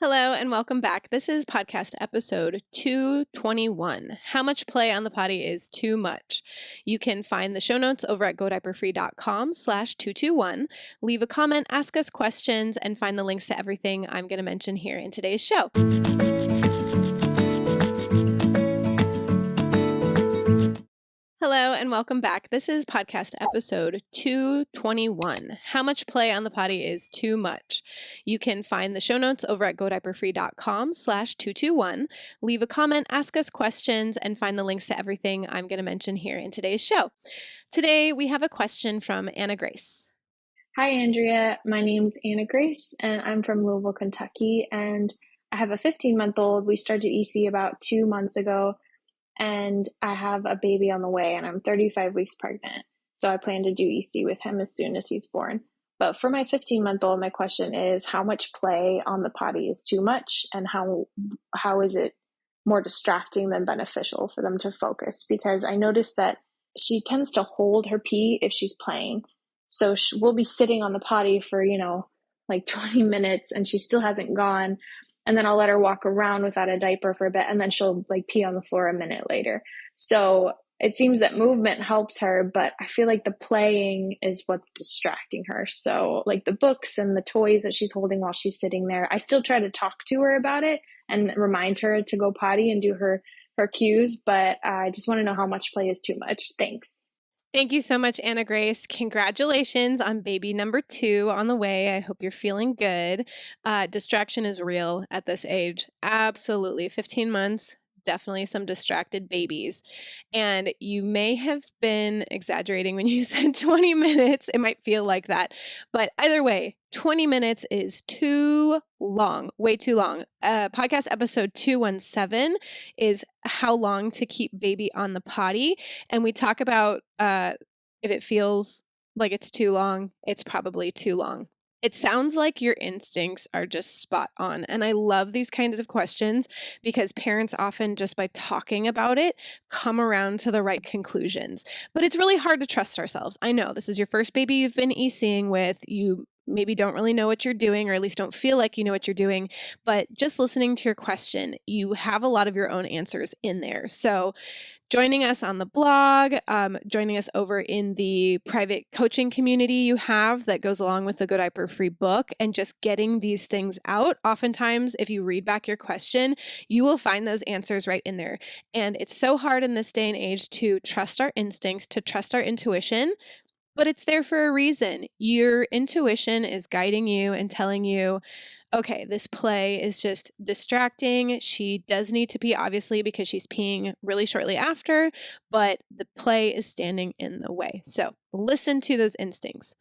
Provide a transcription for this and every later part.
Hello and welcome back. This is podcast episode 221. How much play on the potty is too much? You can find the show notes over at godiaperfree.com/221. Leave a comment, ask us questions, and find the links to everything I'm going to mention here in today's show. Hello and welcome back. This is podcast episode 221. How much play on the potty is too much? You can find the show notes over at godiaperfree.com/221. Leave a comment, ask us questions, and find the links to everything I'm going to mention here in today's show. Today we have a question from Anna Grace. Hi, Andrea. My name's Anna Grace, and I'm from Louisville, Kentucky, and I have a 15-month-old. We started EC about 2 months ago, and I have a baby on the way, and I'm 35 weeks pregnant. So I plan to do EC with him as soon as he's born. But for my 15-month-old, my question is, how much play on the potty is too much, and how is it more distracting than beneficial for them to focus? Because I noticed that she tends to hold her pee if she's playing. So we'll be sitting on the potty for, like 20 minutes, and she still hasn't gone. And then I'll let her walk around without a diaper for a bit, and then she'll like pee on the floor a minute later. So it seems that movement helps her, but I feel like the playing is what's distracting her. So like the books and the toys that she's holding while she's sitting there, I still try to talk to her about it and remind her to go potty and do her cues, but I just want to know how much play is too much. Thanks. Thank you so much, Anna Grace. Congratulations on baby number 2 on the way. I hope you're feeling good. Distraction is real at this age. Absolutely. 15 months, definitely some distracted babies. And you may have been exaggerating when you said 20 minutes. It might feel like that. But either way, 20 minutes is too long, way too long. Podcast episode 217 is how long to keep baby on the potty. And we talk about if it feels like it's too long, it's probably too long. It sounds like your instincts are just spot on. And I love these kinds of questions because parents often, just by talking about it, come around to the right conclusions. But it's really hard to trust ourselves. I know this is your first baby you've been ECing with. You maybe don't really know what you're doing, or at least don't feel like you know what you're doing. But just listening to your question, you have a lot of your own answers in there. So joining us on the blog, joining us over in the private coaching community you have that goes along with the Go Diaper Free book, and just getting these things out. Oftentimes, if you read back your question, you will find those answers right in there. And it's so hard in this day and age to trust our instincts, to trust our intuition, but it's there for a reason. Your intuition is guiding you and telling you, okay, this play is just distracting. She does need to pee, obviously, because she's peeing really shortly after, but the play is standing in the way. So listen to those instincts.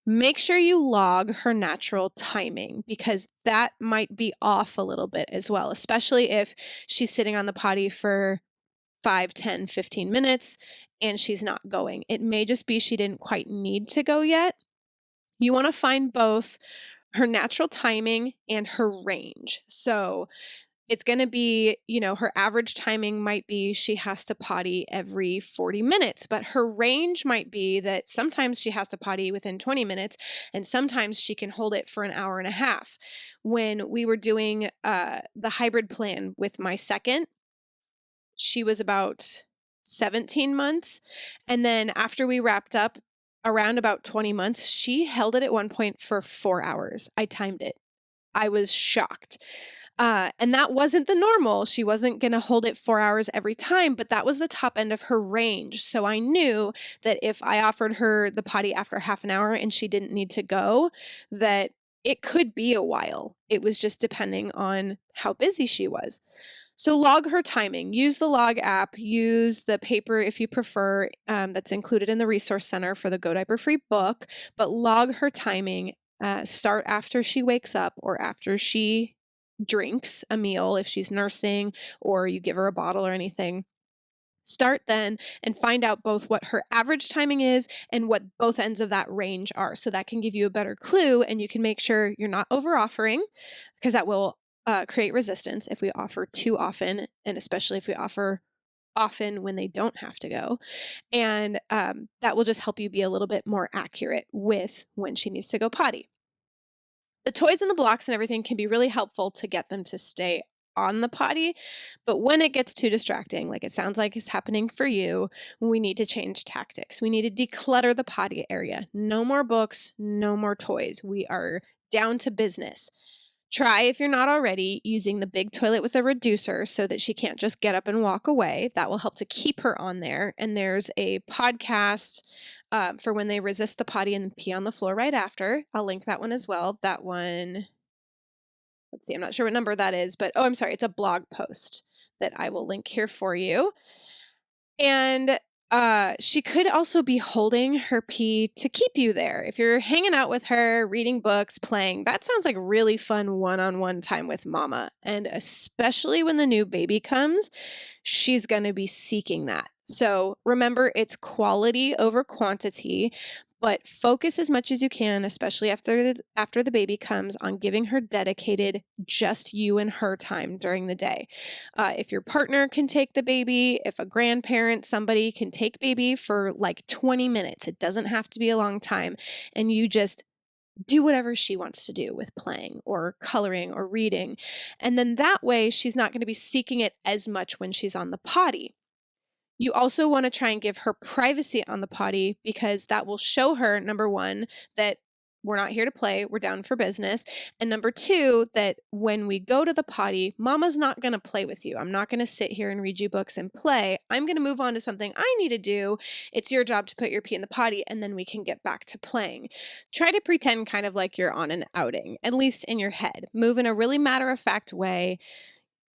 Make sure you log her natural timing, because that might be off a little bit as well, especially if she's sitting on the potty for 5, 10, 15 minutes and she's not going. It may just be she didn't quite need to go yet. You want to find both her natural timing and her range. So it's going to be, her average timing might be she has to potty every 40 minutes, but her range might be that sometimes she has to potty within 20 minutes and sometimes she can hold it for an hour and a half. When we were doing the hybrid plan with my second, she was about 17 months. And then after we wrapped up, around about 20 months, she held it at one point for 4 hours. I timed it. I was shocked. And that wasn't the normal. She wasn't going to hold it 4 hours every time, but that was the top end of her range. So I knew that if I offered her the potty after half an hour and she didn't need to go, that it could be a while. It was just depending on how busy she was. So log her timing. Use the log app. Use the paper if you prefer, that's included in the resource center for the Go Diaper Free book. But log her timing. Start after she wakes up or after she drinks a meal if she's nursing or you give her a bottle or anything. Start then and find out both what her average timing is and what both ends of that range are. So that can give you a better clue, and you can make sure you're not over offering, because that will create resistance if we offer too often, and especially if we offer often when they don't have to go. And that will just help you be a little bit more accurate with when she needs to go potty. The toys and the blocks and everything can be really helpful to get them to stay on the potty, but when it gets too distracting, like it sounds like it's happening for you, we need to change tactics. We need to declutter the potty area. No more books, no more toys. We are down to business. Try, if you're not already, using the big toilet with a reducer so that she can't just get up and walk away. That will help to keep her on there. And there's a podcast for when they resist the potty and pee on the floor right after. I'll link that one as well. That one, let's see, I'm not sure what number that is, but oh, I'm sorry, it's a blog post that I will link here for you. And she could also be holding her pee to keep you there. If you're hanging out with her, reading books, playing, that sounds like really fun one-on-one time with mama. And especially when the new baby comes, she's going to be seeking that. So remember, it's quality over quantity, but focus as much as you can, especially after the baby comes, on giving her dedicated just you and her time during the day. If your partner can take the baby, if a grandparent, somebody can take baby for like 20 minutes, it doesn't have to be a long time, and you just do whatever she wants to do with playing or coloring or reading. And then that way, she's not going to be seeking it as much when she's on the potty. You also want to try and give her privacy on the potty, because that will show her, number one, that we're not here to play, we're down for business. And number two, that when we go to the potty, mama's not going to play with you. I'm not going to sit here and read you books and play. I'm going to move on to something I need to do. It's your job to put your pee in the potty, and then we can get back to playing. Try to pretend kind of like you're on an outing, at least in your head. Move in a really matter-of-fact way.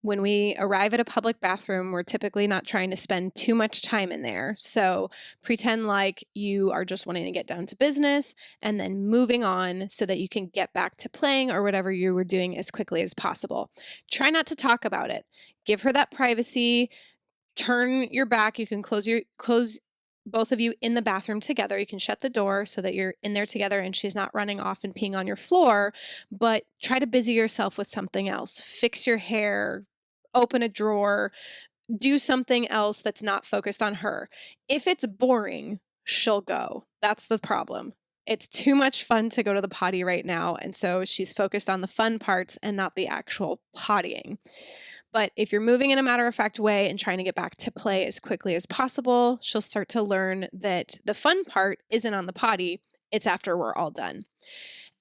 When we arrive at a public bathroom, we're typically not trying to spend too much time in there. So pretend like you are just wanting to get down to business and then moving on so that you can get back to playing or whatever you were doing as quickly as possible. Try not to talk about it. Give her that privacy. Turn your back. You can close both of you in the bathroom together. You can shut the door so that you're in there together and she's not running off and peeing on your floor, but try to busy yourself with something else. Fix your hair, open a drawer, do something else that's not focused on her. If it's boring, she'll go. That's the problem. It's too much fun to go to the potty right now, and so she's focused on the fun parts and not the actual pottying. But if you're moving in a matter-of-fact way and trying to get back to play as quickly as possible, she'll start to learn that the fun part isn't on the potty, it's after we're all done.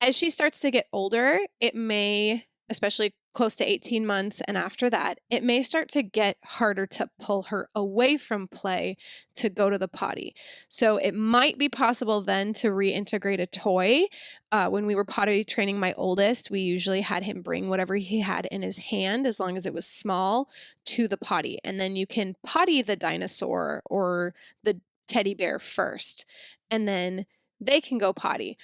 As she starts to get older, it may, especially close to 18 months and after that, it may start to get harder to pull her away from play to go to the potty. So it might be possible then to reintegrate a toy. When we were potty training my oldest, we usually had him bring whatever he had in his hand, as long as it was small, to the potty. And then you can potty the dinosaur or the teddy bear first, and then they can go potty.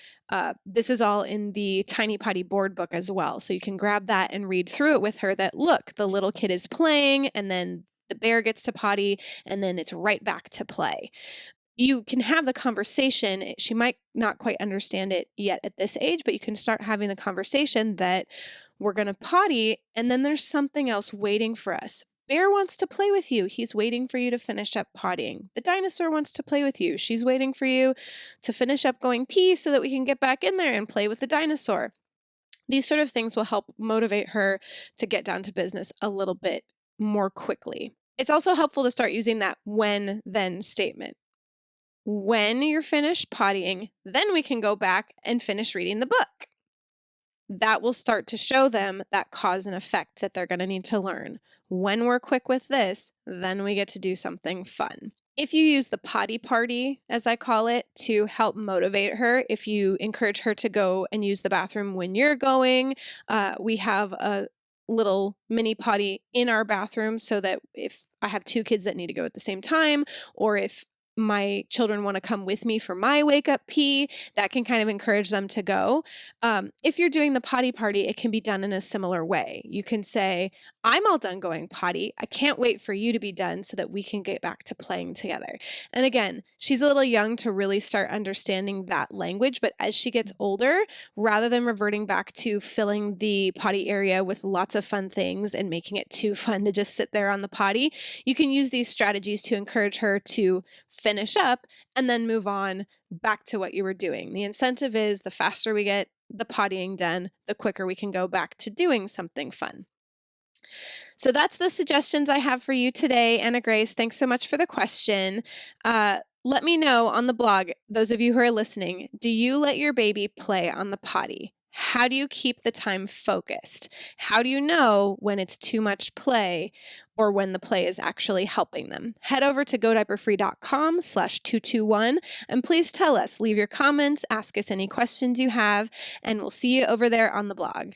This is all in the Tiny Potty board book as well. So you can grab that and read through it with her, that look, the little kid is playing, and then the bear gets to potty, and then it's right back to play. You can have the conversation. She might not quite understand it yet at this age, but you can start having the conversation that we're going to potty, and then there's something else waiting for us. Bear wants to play with you. He's waiting for you to finish up pottying. The dinosaur wants to play with you. She's waiting for you to finish up going pee so that we can get back in there and play with the dinosaur. These sort of things will help motivate her to get down to business a little bit more quickly. It's also helpful to start using that when then statement. When you're finished pottying, then we can go back and finish reading the book. That will start to show them that cause and effect that they're going to need to learn. When we're quick with this, then we get to do something fun. If you use the potty party, as I call it, to help motivate her, if you encourage her to go and use the bathroom when you're going, we have a little mini potty in our bathroom so that if I have two kids that need to go at the same time, or if my children want to come with me for my wake up pee, that can kind of encourage them to go. If you're doing the potty party, it can be done in a similar way. You can say, I'm all done going potty. I can't wait for you to be done so that we can get back to playing together. And again, she's a little young to really start understanding that language, but as she gets older, rather than reverting back to filling the potty area with lots of fun things and making it too fun to just sit there on the potty, you can use these strategies to encourage her to finish up and then move on back to what you were doing. The incentive is the faster we get the pottying done, the quicker we can go back to doing something fun. So that's the suggestions I have for you today. Anna Grace, thanks so much for the question. Let me know on the blog, those of you who are listening, do you let your baby play on the potty? How do you keep the time focused? How do you know when it's too much play or when the play is actually helping them? Head over to godiaperfree.com/221 and please tell us, leave your comments, ask us any questions you have, and we'll see you over there on the blog.